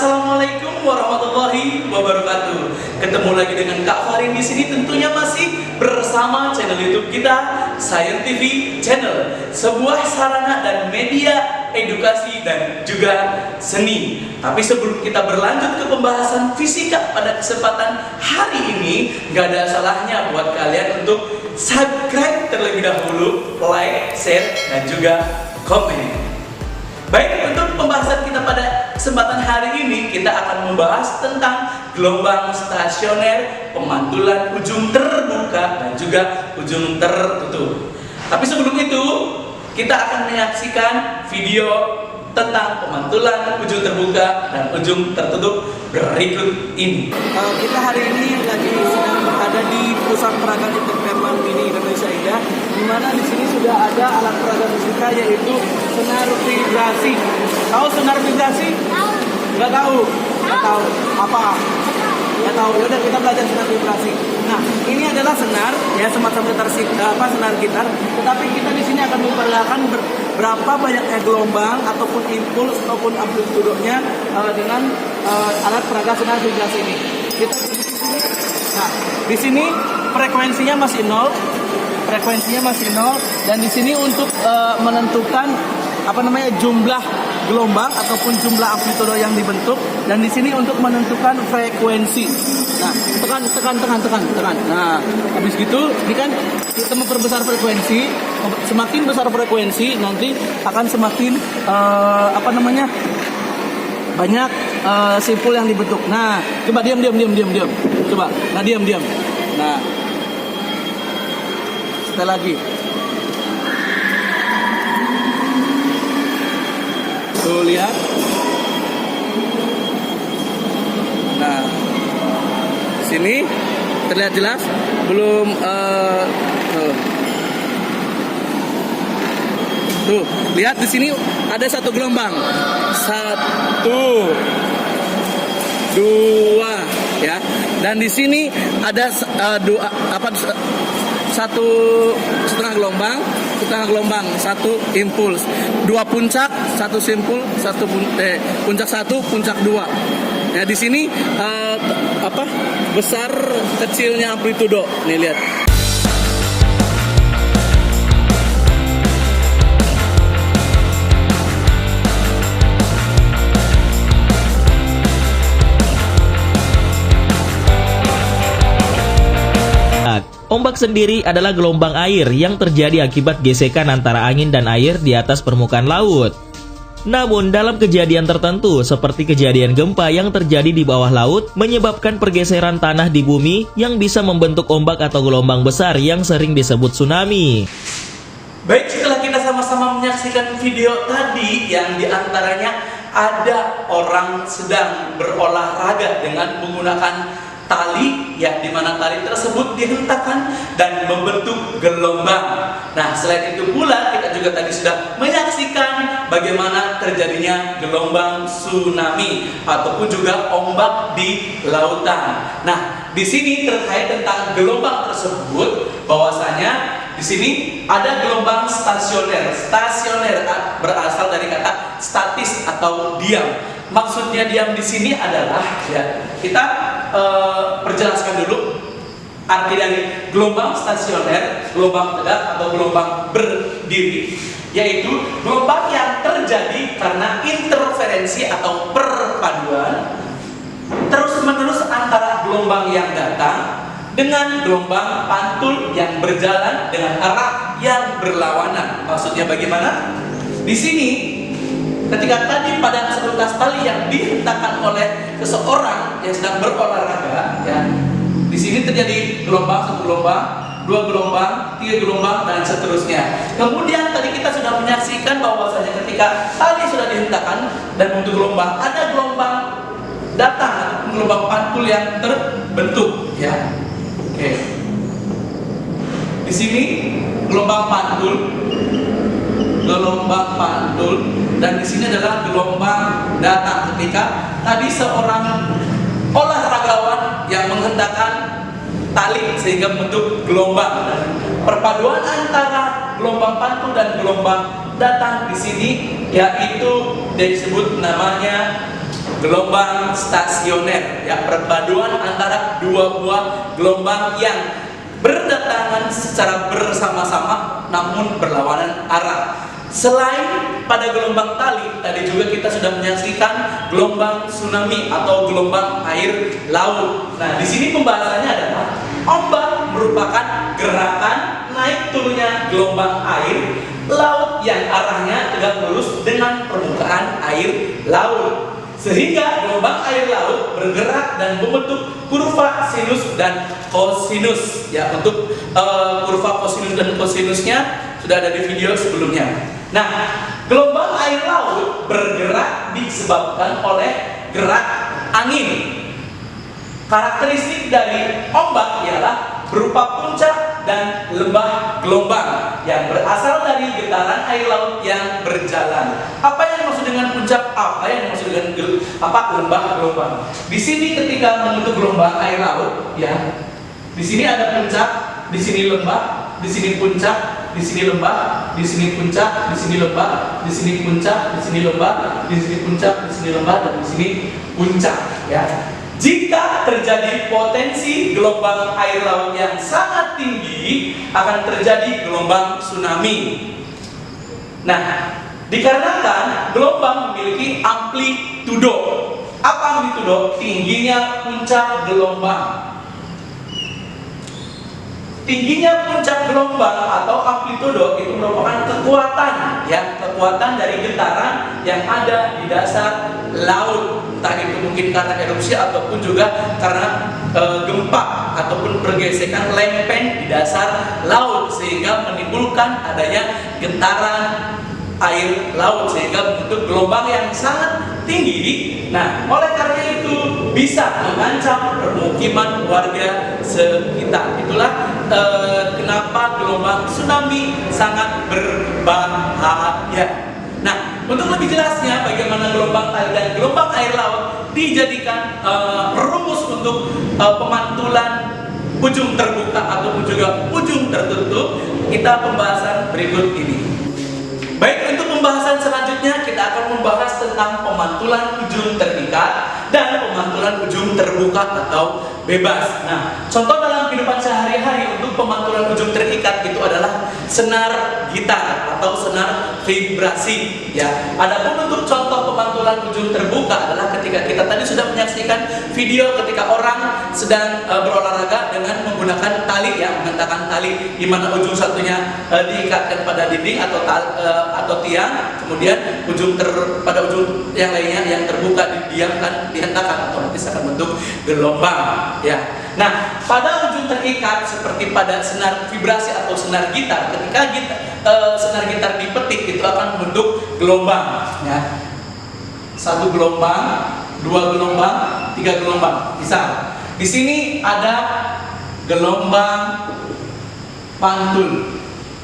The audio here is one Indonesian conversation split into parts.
Assalamualaikum warahmatullahi wabarakatuh. Ketemu lagi dengan Kak Farin di sini, tentunya masih bersama channel YouTube kita Science TV Channel, sebuah sarana dan media edukasi dan juga seni. Tapi sebelum kita berlanjut ke pembahasan fisika pada kesempatan hari ini, gak ada salahnya buat kalian untuk subscribe terlebih dahulu, like, share, dan juga komen. Baik, untuk pembahasan kita pada kesempatan hari ini, kita akan membahas tentang gelombang stasioner, pemantulan ujung terbuka dan juga ujung tertutup. Tapi sebelum itu, kita akan menyaksikan video tentang pemantulan ujung terbuka dan ujung tertutup berikut ini. Kita hari ini lagi sedang berada di Pusat Peraga Entertainment Mini Indonesia Indah, di mana di sini sudah ada alat peraga musika yaitu senar vibrasi. Tahu senar vibrasi? Tahu. Nggak tahu? Nggak tahu. Apa? Nggak tahu. Yaudah, kita belajar senar vibrasi. Nah, ini adalah senar, ya, semacam senar gitar. Tetapi kita di sini akan memperlihatkan berapa banyaknya gelombang ataupun impuls ataupun amplitudonya dengan alat peraga senar vibrasi ini. Kita di sini. Nah, di sini frekuensinya masih nol, dan di sini untuk menentukan jumlah gelombang ataupun jumlah amplitudo yang dibentuk, dan di sini untuk menentukan frekuensi. Nah, tekan. Nah, habis gitu, ini kan kita memperbesar frekuensi. Semakin besar frekuensi, nanti akan semakin banyak simpul yang dibentuk. Nah, coba diam. Coba. Nah, diam. Nah, sekali lagi. Tuh, lihat. Nah, sini terlihat jelas. Belum tuh, lihat di sini ada satu gelombang. 1, 2, ya. Dan di sini ada satu setengah gelombang, satu impuls, 2 puncak, satu simpul, puncak 1, puncak 2. Nah, di sini besar kecilnya amplitudo. Nih, lihat. Ombak sendiri adalah gelombang air yang terjadi akibat gesekan antara angin dan air di atas permukaan laut. Namun dalam kejadian tertentu seperti kejadian gempa yang terjadi di bawah laut menyebabkan pergeseran tanah di bumi yang bisa membentuk ombak atau gelombang besar yang sering disebut tsunami. Baik, setelah kita sama-sama menyaksikan video tadi yang diantaranya ada orang sedang berolahraga dengan menggunakan tali, ya, di mana tali tersebut dihentakkan dan membentuk gelombang. Nah, selain itu pula kita juga tadi sudah menyaksikan bagaimana terjadinya gelombang tsunami ataupun juga ombak di lautan. Nah, di sini terkait tentang gelombang tersebut, bahwasanya di sini ada gelombang stasioner. Stasioner berasal dari kata statis atau diam. Maksudnya diam di sini adalah, ya, kita perjelaskan dulu arti dari gelombang stasioner, gelombang tegak atau gelombang berdiri, yaitu gelombang yang terjadi karena interferensi atau perpaduan terus-menerus antara gelombang yang datang dengan gelombang pantul yang berjalan dengan arah yang berlawanan. Maksudnya bagaimana? Di sini ketika tadi pada sepuluh tali yang dihentakkan oleh seseorang yang sedang berolahraga, ya, di sini terjadi gelombang, 1 gelombang, 2 gelombang, 3 gelombang, dan seterusnya. Kemudian tadi kita sudah menyaksikan bahwasanya ketika tali sudah dihentakkan dan untuk gelombang, ada gelombang datang, gelombang pantul yang terbentuk, ya. Oke. Di sini gelombang pantul, dan di sini adalah gelombang datang ketika tadi seorang olahragawan yang menghentakkan tali sehingga membentuk gelombang. Dan perpaduan antara gelombang pantul dan gelombang datang di sini yaitu disebut namanya gelombang stasioner, ya, perpaduan antara dua buah gelombang yang berdatangan secara bersama-sama namun berlawanan arah. Selain pada gelombang tali, tadi juga kita sudah menyaksikan gelombang tsunami atau gelombang air laut. Nah, di sini pembahasannya adalah ombak merupakan gerakan naik turunnya gelombang air laut yang arahnya tegak lurus dengan permukaan air laut. Sehingga gelombang air laut bergerak dan membentuk kurva sinus dan kosinus. Ya, untuk kurva kosinus dan kosinusnya sudah ada di video sebelumnya. Nah, gelombang air laut bergerak disebabkan oleh gerak angin. Karakteristik dari ombak ialah berupa puncak dan lembah gelombang yang berasal dari getaran air laut yang berjalan. Apa yang dimaksud dengan puncak? Apa yang dimaksud dengan lembah gelombang? Di sini ketika membentuk gelombang air laut, ya, di sini ada puncak, di sini lembah, di sini puncak, di sini lembah, di sini puncak, di sini lembah, di sini puncak, di sini lembah, di sini puncak, di sini lembah, dan di sini puncak, ya. Jika terjadi potensi gelombang air laut yang sangat tinggi, akan terjadi gelombang tsunami. Nah, dikarenakan gelombang memiliki amplitudo. Apa amplitudo? Tingginya puncak gelombang. Tingginya puncak gelombang atau amplitudo itu merupakan kekuatan, ya, kekuatan dari getaran yang ada di dasar laut. Entah itu mungkin karena erupsi ataupun juga karena gempa ataupun pergesekan lempeng di dasar laut sehingga menimbulkan adanya getaran air laut sehingga membentuk gelombang yang sangat tinggi. Nah, oleh karena itu bisa mengancam permukiman warga sekitar. Itulah kenapa gelombang tsunami sangat berbahaya. Nah, untuk lebih jelasnya bagaimana gelombang tali dan gelombang air laut dijadikan rumus untuk pemantulan ujung terbuka ataupun juga ujung tertutup, kita pembahasan berikut ini. Baik, untuk pembahasan selanjutnya kita akan membahas tentang pemantulan ujung terikat dan pemantulan ujung terbuka atau bebas. Nah, contoh dalam kehidupan sehari-hari untuk pemantulan ujung terikat itu adalah senar gitar atau senar vibrasi, ya. Adapun untuk contoh pemantulan ujung terbuka adalah ketika kita tadi sudah menyaksikan video ketika orang sedang berolahraga dengan menggunakan tali, ya, menggunakan tali di mana ujung satunya diikatkan pada dinding atau tiang, kemudian pada ujung yang lainnya yang terbuka dihentakkan, otomatis akan bentuk gelombang, ya. Nah, pada ujung terikat seperti pada senar vibrasi atau senar gitar, ketika senar gitar dipetik itu akan membentuk gelombang, ya. 1 gelombang, 2 gelombang, 3 gelombang. Misal, di sini ada gelombang pantul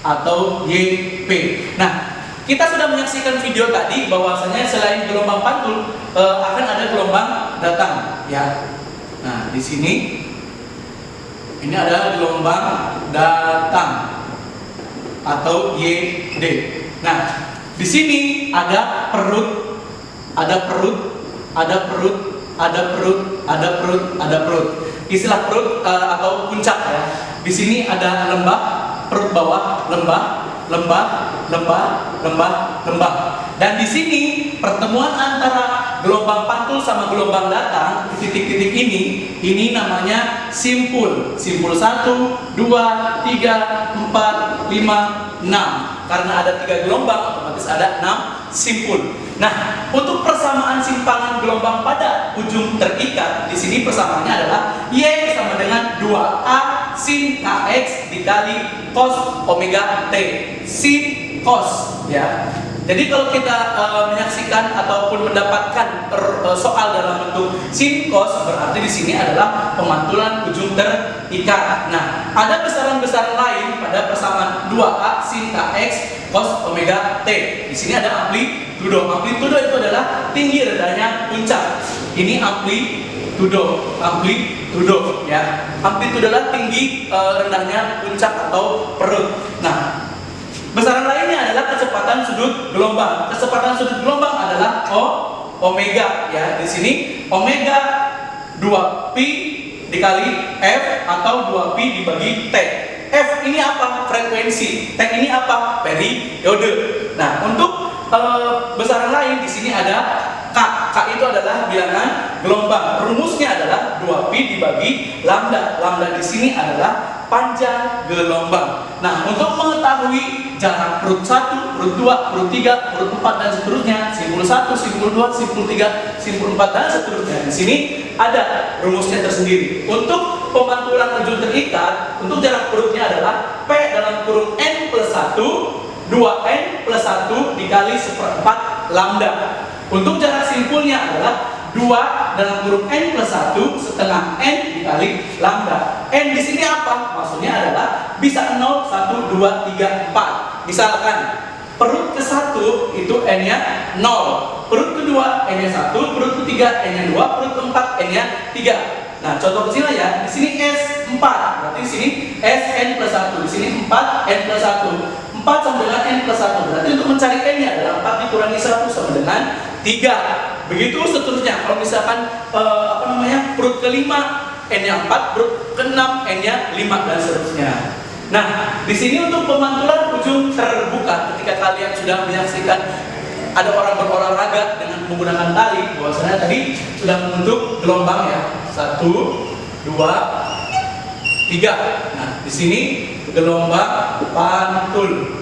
atau YP. Nah, kita sudah menyaksikan video tadi bahwasanya selain gelombang pantul akan ada gelombang datang, ya. Nah, di sini ini ada gelombang datang atau YD. Nah, di sini ada perut, ada perut, ada perut, ada perut, ada perut, ada perut. Istilah perut atau puncak, ya. Di sini ada lembah, perut bawah, lembah, lembah, lembah, lembah, lembah. Dan di sini pertemuan antara gelombang pantul sama gelombang datang di titik-titik ini namanya simpul. Simpul 1, 2, 3, 4, 5, 6. Karena ada 3 gelombang, otomatis ada 6 simpul. Nah, untuk persamaan simpangan gelombang pada ujung terikat, di sini persamaannya adalah Y sama dengan 2A sin KX dikali cos omega T. Sin cos, ya. Jadi kalau kita menyaksikan ataupun mendapatkan soal dalam bentuk sin cos, berarti di sini adalah pemantulan ujung terikat. Nah, ada besaran-besaran lain pada persamaan 2A sin KX cos omega T. Di sini ada amplitudo. Amplitudo itu adalah tinggi rendahnya puncak. Ini amplitudo, ya. Amplitudo adalah tinggi rendahnya puncak atau perut. Nah, besaran lainnya adalah kecepatan sudut gelombang. Kecepatan sudut gelombang adalah omega ya. Di sini omega 2pi dikali F atau 2pi dibagi T. F ini apa? Frekuensi. T ini apa? Periode. Nah, untuk besaran lain di sini ada K. K itu adalah bilangan gelombang. Rumusnya adalah 2pi dibagi lambda. Lambda di sini adalah panjang gelombang. Nah, untuk mengetahui jarak perut 1, perut 2, perut 3, perut 4 dan seterusnya, simpul 1, simpul 2, simpul 3, simpul 4 dan seterusnya. Di sini ada rumusnya tersendiri. Untuk pemantulan ujung terikat, untuk jarak perutnya adalah P dalam kurung N plus 1, 2N plus 1 dikali seperempat lambda. Untuk jarak simpulnya adalah 2 dalam kurung N plus 1 setengah N dikali lambda. N di sini apa? Maksudnya adalah bisa 0, 1, 2, 3, 4. Misalkan perut ke-1 itu N-nya 0, perut kedua N-nya 1, perut ketiga N-nya 2, perut keempat N-nya 3. Nah, contoh kecil ya, di sini S4, berarti di sini Sn plus 1, di sini 4N plus 1. 4 sama dengan N plus 1, berarti untuk mencari N-nya adalah 4 dikurangi 1 sama dengan 3. Begitu seterusnya. Kalau misalkan perut kelima N-nya 4, perut ke-6 N-nya 5 dan seterusnya. Nah, di sini untuk pemantulan ujung terbuka, ketika kalian sudah menyaksikan ada orang berolahraga dengan menggunakan tali, bahwasanya tadi sudah membentuk gelombang ya. 1, 2, 3. Nah, di sini gelombang pantul.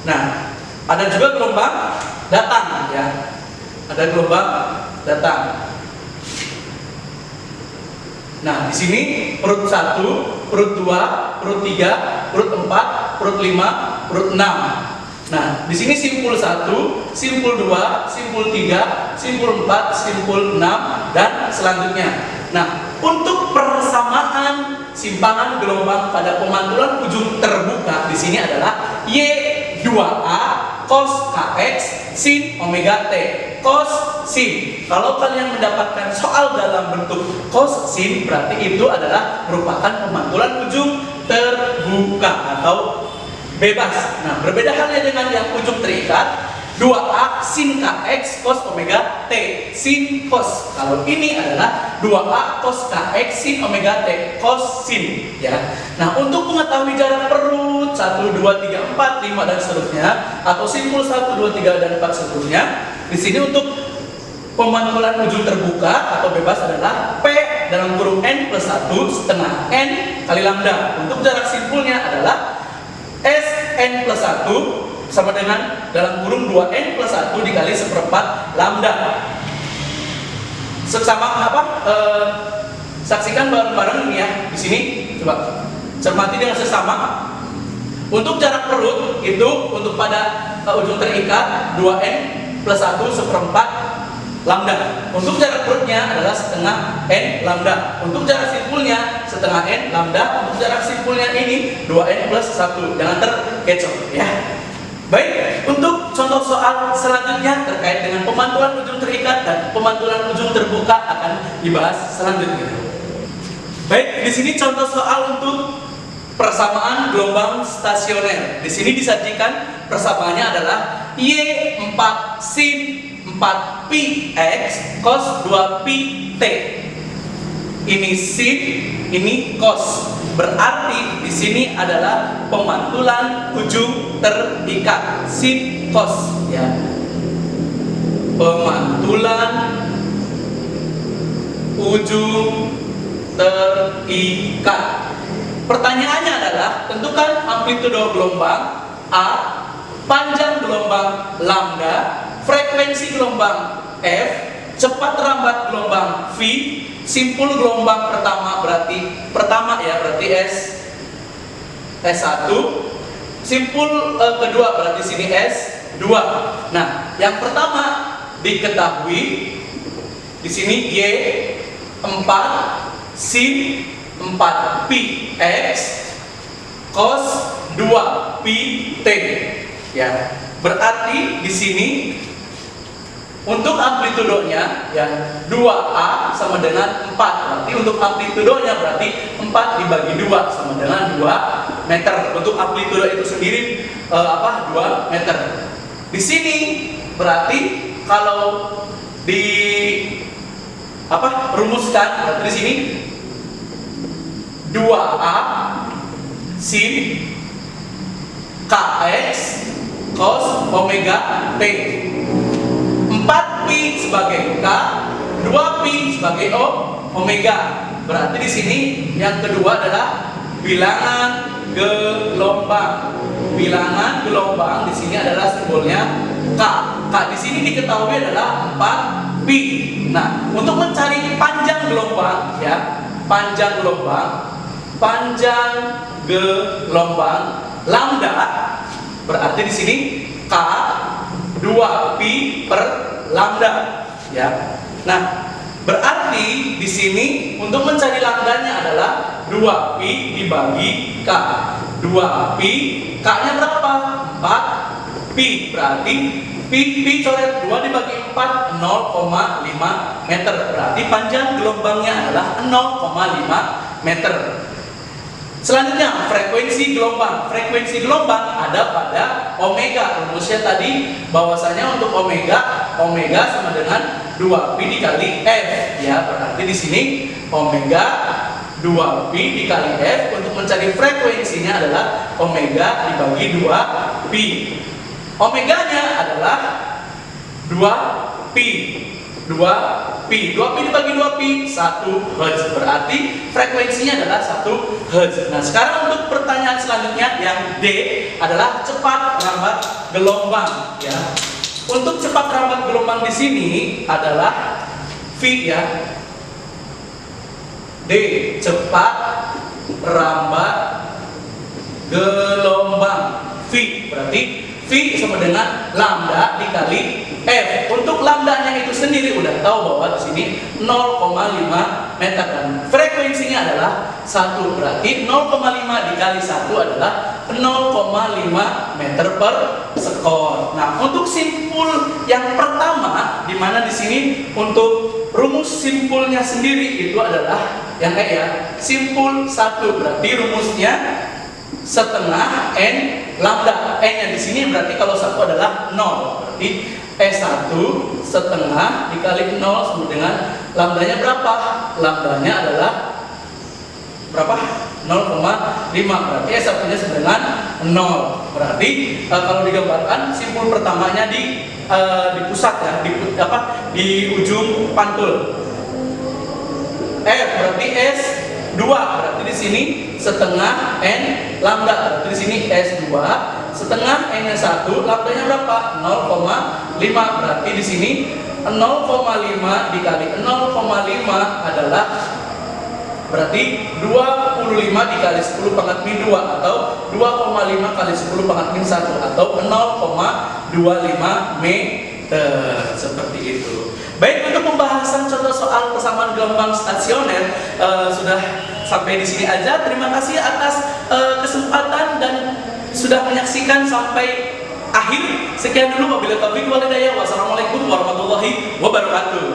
Nah, ada juga gelombang datang ya. Ada gelombang datang. Nah, di sini perut 1, perut 2, perut 3, perut 4, perut 5, perut 6. Nah, di sini simpul 1, simpul 2, simpul 3, simpul 4, simpul 6 dan selanjutnya. Nah, untuk persamaan simpangan gelombang pada pemantulan ujung terbuka di sini adalah Y2A cos Kx sin omega T. Cos sin. Kalau kalian mendapatkan soal dalam bentuk cos sin, berarti itu adalah merupakan pemantulan ujung terbuka atau bebas. Nah, berbeda halnya dengan yang ujung terikat, 2A sin Kx cos omega T, sin cos. Kalau ini adalah 2A cos Kx sin omega T, cos sin ya. Nah, untuk mengetahui jarak perut 1, 2, 3, 4, 5 dan seterusnya, atau simpul 1, 2, 3 dan 4 seterusnya, di sini untuk pemantulan ujung terbuka atau bebas adalah P dalam kurung N plus 1 setengah N kali lambda. Untuk jarak simpulnya adalah Sn plus 1 sama dengan dalam kurung 2N plus 1 dikali seperempat lambda. Sesama saksikan bareng-bareng ini ya. Di sini coba cermati dengan sesama. Untuk jarak perut itu untuk pada ujung terikat 2N plus 1 seperempat lambda. Untuk jarak perutnya adalah setengah N lambda. Untuk jarak simpulnya setengah N lambda. Untuk jarak simpulnya ini 2N plus 1. Jangan terkecoh ya. Baik, untuk contoh soal selanjutnya terkait dengan pemantulan ujung terikat dan pemantulan ujung terbuka akan dibahas selanjutnya. Baik, di sini contoh soal untuk persamaan gelombang stasioner. Di sini disajikan persamaannya adalah Y4 sin 4pi X cos 2pi T. Ini sin, ini cos. Berarti di sini adalah pemantulan ujung terikat, sin cos ya. Pemantulan ujung terikat. Pertanyaannya adalah tentukan amplitudo gelombang A, panjang gelombang lambda, frekuensi gelombang F, cepat lambat gelombang V, simpul gelombang pertama berarti S1, simpul kedua berarti sini S2. Nah, yang pertama diketahui di sini Y4 sin 4pi X cos 2pi T ya. Berarti di sini untuk amplitudonya ya 2A sama dengan 4. Berarti untuk amplitudonya berarti 4 dibagi 2 sama dengan 2 meter. Untuk amplitudo itu sendiri 2 meter. Di sini berarti kalau di rumuskan. Berarti di sini 2A sin kx cos omega t. 4pi sebagai k, 2pi sebagai omega. Berarti di sini yang kedua adalah bilangan gelombang. Bilangan gelombang di sini adalah simbolnya k. K di sini diketahui adalah 4pi. Nah, untuk mencari panjang gelombang ya, panjang gelombang lambda, berarti di sini k 2pi per lambda ya. Nah, berarti di sini untuk mencari lambdanya adalah 2pi dibagi k. 2pi, k-nya berapa? 4pi. Berarti pi coret 2 dibagi 4 0,5 meter. Berarti panjang gelombangnya adalah 0,5 meter. Selanjutnya frekuensi gelombang. Frekuensi gelombang ada pada omega. Rumusnya tadi bahwasanya untuk omega sama dengan 2pi dikali f ya. Berarti di sini omega 2pi dikali f. Untuk mencari frekuensinya adalah omega dibagi 2pi. Omeganya adalah 2pi. 2pi dibagi 2pi 1 Hz. Berarti frekuensinya adalah 1 Hz. Nah, sekarang untuk pertanyaan selanjutnya yang D adalah cepat rambat gelombang ya. Untuk cepat rambat gelombang di sini adalah V ya. D, cepat rambat gelombang V. Berarti V sama dengan lambda dikali F. Untuk lambdanya itu sendiri udah tahu bahwa di sini 0,5 meter dan frekuensinya adalah 1. Berarti 0,5 dikali 1 adalah 0,5 meter per sekon. Nah, untuk simpul yang pertama di mana di sini untuk rumus simpulnya sendiri itu adalah yang ya, simpul 1. Berarti rumusnya setengah n lambda. N nya di sini berarti kalau 1 adalah 0. Berarti S1 setengah dikali 0 sama dengan lambdanya berapa? Lambdanya adalah berapa? 0,5. Berarti S1 nya sama dengan 0. Berarti kalau digambarkan simpul pertamanya di pusat ya, di ujung pantul. F berarti S2. Berarti di sini setengah n lambda. Berarti di sini S2 setengah n nya 1, lambdanya berapa? 0,5. Berarti di sini 0,5 dikali 0,5 adalah berarti 25 dikali 10 pangkat min 2 atau 2,5 kali 10 pangkat min 1 atau 0,25 meter. Seperti itu. Baik, untuk pembahasan contoh soal persamaan gelombang stasioner sudah sampai di sini aja. Terima kasih atas kesempatan dan sudah menyaksikan sampai akhir. Sekian dulu, wabillahi taufiq wal hidayah. Wassalamualaikum warahmatullahi wabarakatuh.